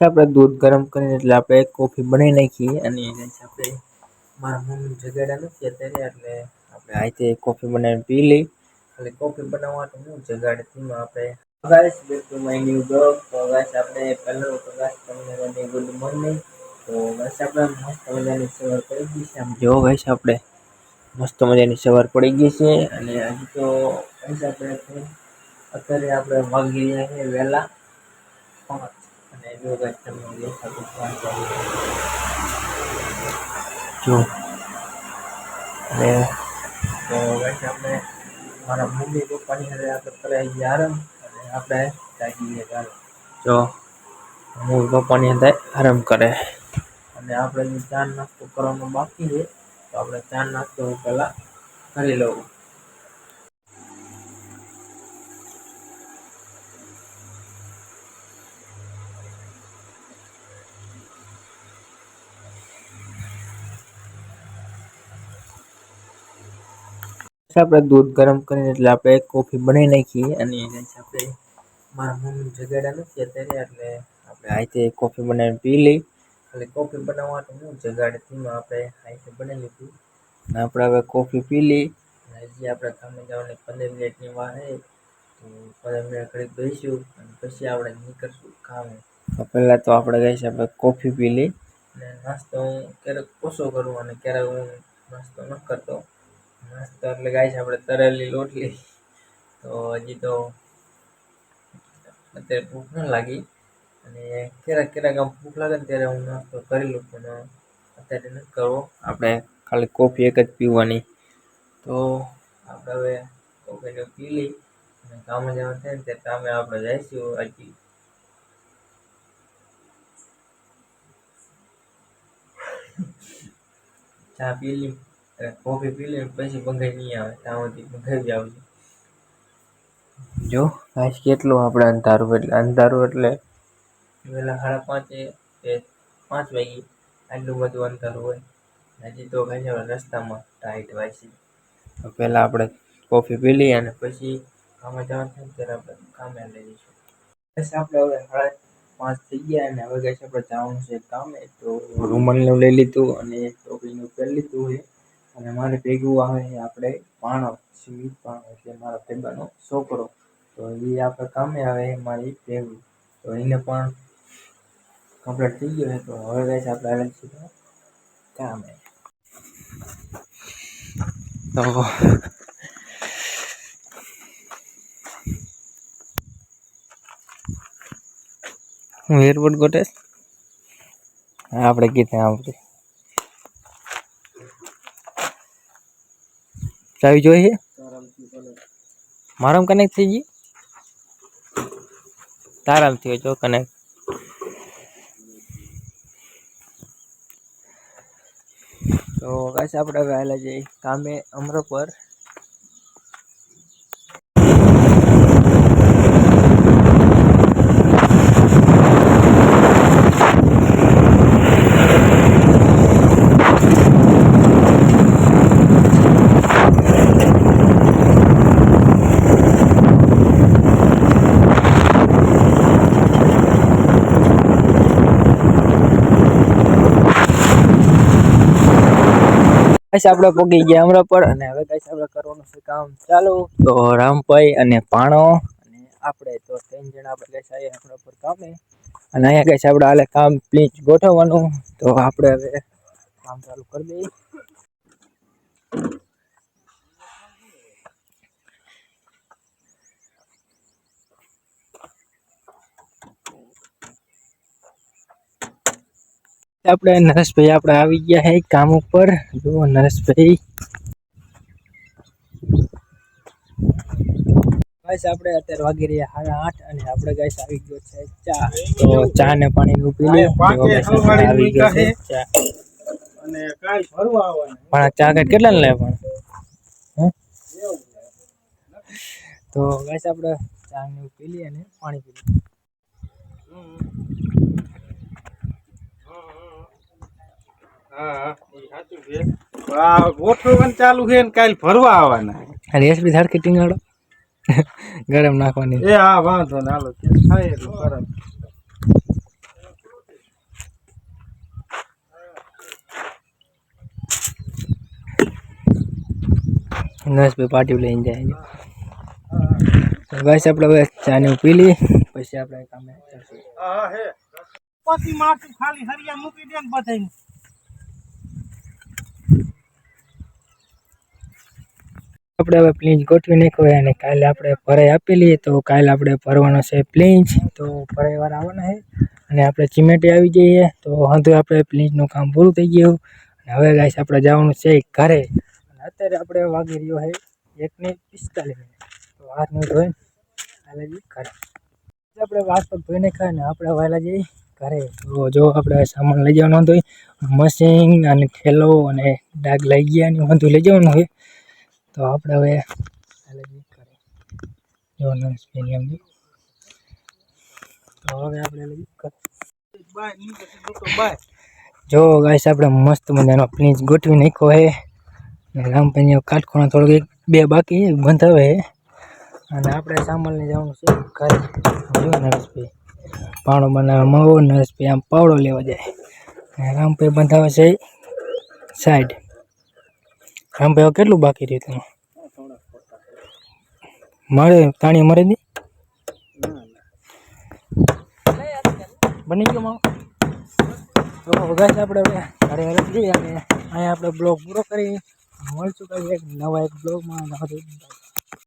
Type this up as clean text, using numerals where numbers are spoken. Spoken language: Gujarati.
આપણે દૂધ ગરમ કરીને એટલે આપણે કોફી બનાવી નાખીએ અને આપણે મારા મમ્મી જગાડ્યા નથી અત્યારે એટલે આપણે આતે કોફી બનાવીને પી લઈ. એટલે કોફી બનાવવા તો હું જગાડે તેમાં આપણે ગુડ મોર્નિંગ. તો બસ આપણે મસ્ત મજાની સવાર પડી ગઈ છે આમ જોવો ગાઈસ આપણે મસ્ત મજાની સવાર પડી ગઈ છે અને હજી તો આપણે અત્યારે આપણે વાગી રહ્યા છે વહેલા 5 અને જો ગાઈસ તમને દેખાતું જો અને તો ગાઈસ આપણે મારા મમ્મી પપ્પાની હારે આપણે કરાવી ગયા આરામ અને આપણે જાગી ગયા ચાલો. જો મમ્મી પપ્પાની અંદર આરામ કરે અને આપણે ચા નાસ્તો કરવાનો બાકી છે તો આપણે ચા નાસ્તો પહેલા કરી લઉં. આપણે દૂધ ગરમ કરીને એટલે આપણે કોફી બનાવી નાખીએ અને આપણે મારા મમ્મી જગાડ્યા નથી અત્યારે એટલે આપણે આતે કોફી બનાવીને પી લઈ. એટલે કોફી બનાવવા તો હું જગાડે તેમાં આપણે આતે બનાવી લીધું અને આપણે હવે કોફી પી લઈ. હજી આપણે કામે જવાની 15 મિનિટની વાર છે તો 15 મિનિટ ઘડીક બેસીશું અને પછી આપણે નીકળશું કામે. પહેલાં તો આપણે ગાઈસ આપણે કોફી પી લઈ અને નાસ્તો હું ક્યારેક ઓછો કરું અને ક્યારેક હું નાસ્તો ન કરતો. નાસ્તો એટલે ગાઈસ આપણે તળેલી રોટલી તો હજી તો અત્યારે ભૂખ ન લાગી અને ક્યારેક આમ ભૂખ લાગે ને ત્યારે હું નાસ્તો કરી લઉં પણ અત્યારે નથી કરવો. આપણે ખાલી કોફી એક જ પીવાની તો આપણે હવે કોફીને પી લઈ અને કામે જવાનું થાય ને ત્યારે કામે આપણે જઈશું. હજી ચા પી લઈ કોફી પી લઈ પછી બંગાઈ નહીં આવે ત્યાં સુધી બંગાઈ આવશે. જો ગાઈસ કેટલું આપણે અંધારું એટલે વહેલા 5:30 કે 5 વાગે આટલું બધું અંધારું હોય. હજી તો ગાઈસ રસ્તામાં ટાઈટ હોય છે તો પહેલાં આપણે કોફી પી લઈએ અને પછી કામે જવાનું થાય ત્યારે આપણે કામે લઈ જઈશું. બસ આપણે હવે 5:30 થઈ ગયા અને હવે ગાઈસ આપણે જવાનું છે કામે તો રૂમાલને લઈ લીધું અને ટોપીને પહેરી લીધું છે અને મારે ભેગું આવે છે આપણે પાણો સ્મિત પાણો એટલે મારા ભાઈબંધનો છોકરો તો એ આપણે કામે આવે છે મારી ભેગું તો એને પણ કમ્પ્લીટ થઈ ગયો છે તો હવે ગાઈસ આપણે હાલે છીએ કામે. તો હું એરપોર્ટ ગોટે આપણે કીધે આપણે ચાવી જોઈએ મારામાં કનેક્ટ થઈ ગઈ તારામથી હોય જો કનેક્ટ. તો ગાઈસ આપણે હવે હાલે જઈએ કામે અમરોપર. આપણે પગી ગયા અમરાપર અને હવે ગાઈસ આપણે કરવાનું છે કામ ચાલુ. તો રામભાઈ અને પાણો અને આપણે તો 3 જણા આપણે ગાઈસ આયા અમરાપર કામે અને અહીંયા ગાઈસ આપણે હાલે કામ પ્લીઝ ગોઠવવાનું તો આપણે હવે કામ ચાલુ કરી દઈએ. આપણે નરેશભાઈ આપણે આવી ગયા છે કામ ઉપર. જો નરેશભાઈ ગાઈસ આપણે અત્યારે વાગી રહ્યા 8:30 અને આપણે ગાઈસ આવી ગયો છે ચા તો ચા ને પાણી નું પી લઈએ. આવી ગયો છે ચા અને કાઈ ભરવા આવવાનું પણ ચા કેટલા લે પણ તો ગાઈસ આપણે ચા ને પી લઈએ અને પાણી પી લઈએ. ગોઠવવાનું ચાલુ છે ને કાલ ભરવા આવવાના રેસબી ધાડકી ટીંગાડો ગરમ નાખવાની. એ હા વાંધો ને હાલો થાય એટલું ગરમ. નરેશભાઈ પાર્ટી લઈને જાય. તો ગાઈસ આપણે હવે ચાને પી લઈએ પછી આપણે કામે ચાલશું. પછી માથું ખાલી હરિયા મૂકી દે ને બધાય. આપણે હવે પ્લીઝ ગોઠવી નાખ્યો અને કાલે આપણે ભરાઈ આપેલી તો કાલે આપણે ભરવાનો છે પ્લીઝ. તો ભરાઈ વાર આવવાના છે અને આપણે ચિમેટી આવી જઈએ તો હંધુ આપણે પ્લીઝનું કામ પૂરું થઈ ગયું. અને હવે ગાઈસ આપણે જવાનું છે ઘરે. અને અત્યારે આપણે વાગી રહ્યો છે 1:45. તો હાથ નહીં ધોઈને હાલે જઈએ ઘરે. આપણે હાથ પગ ધોઈ નાખ્યા ને આપણે વહેલા જઈએ ઘરે. તો જો આપણે સામાન લઈ જવાનો હતો મશીન અને થેલો અને ડાગ લઈ ગયા ને બધું લઈ જવાનું હોય. તો આપણે હવે હાલે જઈએ ઘરે. જો નરેશભાઈ એમ તો હવે આપણે લઈ ઘરે. બાય નીચે તો બાય. જો ગાઈસ આપણે મસ્ત મજાનો પ્લીઝ ગોઠવી નાખ્યો છે. ને રામભાઈ કાટખોણા થોડુંક 2 બાકી છે બંધાવે છે. અને આપણે સામાન લઈ જવાનું છે ઘરે. જો નરેશભાઈ પાવડો બનાવવા માંગો. નરેશભાઈ આમ પાવડો લેવા જાય અને રામભાઈ બંધાવે છે સાઈડ. રામભાઈ કેટલું બાકી રહ્યું તમે? મારે તાણી મરે દી બની ગયો મારો. તો ગાઈસ આપણે હવે ઘરે હરખ જઈએ અને અહીંયા આપણે બ્લોગ પૂરો કરી મળશું એક નવા બ્લોગમાં.